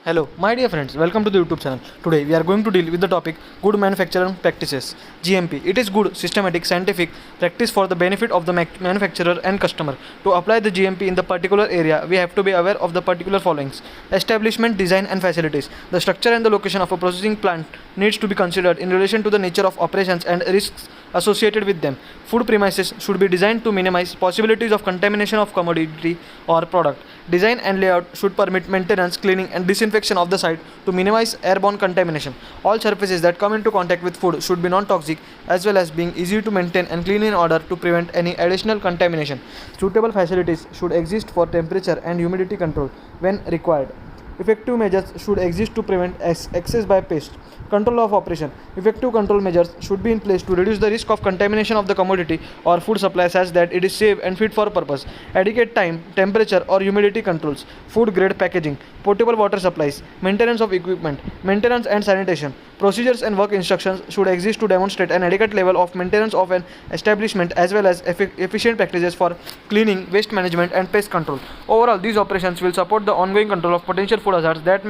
Hello, my dear friends, welcome to the YouTube channel. Today we are going to deal with the topic Good Manufacturing Practices GMP. It is good, systematic, scientific practice for the benefit of the manufacturer and customer. To apply the GMP in the particular area, we have to be aware of the particular followings: establishment, design, and facilities. The structure and the location of a processing plant needs to be considered in relation to the nature of operations and risks associated with them. Food premises should be designed to minimize possibilities of contamination of commodity or product. Design and layout should permit maintenance, cleaning, and disinfection of the site to minimize airborne contamination. All surfaces that come into contact with food should be non-toxic as well as being easy to maintain and clean in order to prevent any additional contamination. Suitable facilities should exist for temperature and humidity control when required. Effective measures should exist to prevent excess by pest. Control of operation. Effective control measures should be in place to reduce the risk of contamination of the commodity or food supply such that it is safe and fit for purpose. Adequate time, temperature or humidity controls. Food grade packaging. Potable water supplies. Maintenance of equipment. Maintenance and sanitation. Procedures and work instructions should exist to demonstrate an adequate level of maintenance of an establishment as well as efficient practices for cleaning, waste management and pest control. Overall, these operations will support the ongoing control of potential food hazards that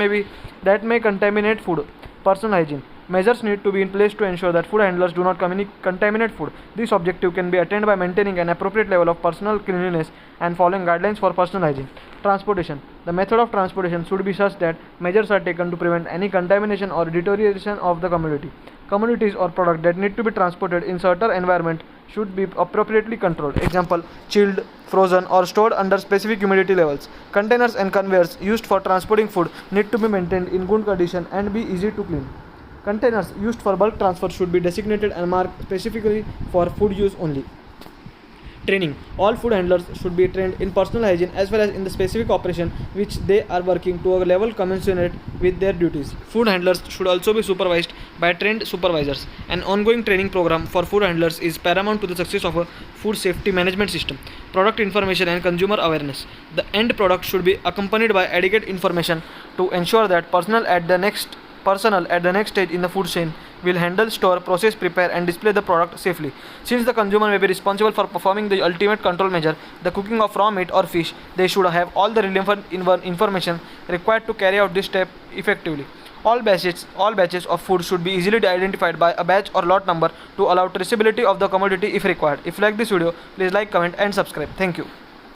may contaminate food. Personal hygiene. Measures need to be in place to ensure that food handlers do not contaminate food. This objective can be attained by maintaining an appropriate level of personal cleanliness and following guidelines for personal hygiene. Transportation. The method of transportation should be such that measures are taken to prevent any contamination or deterioration of the commodity. Commodities or products that need to be transported in certain environment should be appropriately controlled. Example, chilled, frozen or stored under specific humidity levels. Containers and conveyors used for transporting food need to be maintained in good condition and be easy to clean. Containers used for bulk transfer should be designated and marked specifically for food use only. Training. All food handlers should be trained in personal hygiene as well as in the specific operation which they are working to a level commensurate with their duties. Food handlers should also be supervised by trained supervisors. An ongoing training program for food handlers is paramount to the success of a food safety management system. Product information and consumer awareness. The end product should be accompanied by adequate information to ensure that personnel at the next stage in the food chain will handle, store, process, prepare and display the product safely. Since the consumer may be responsible for performing the ultimate control measure, the cooking of raw meat or fish, they should have all the relevant information required to carry out this step effectively. All batches of food should be easily identified by a batch or lot number to allow traceability of the commodity if required. If you like this video, please like, comment and subscribe. Thank you.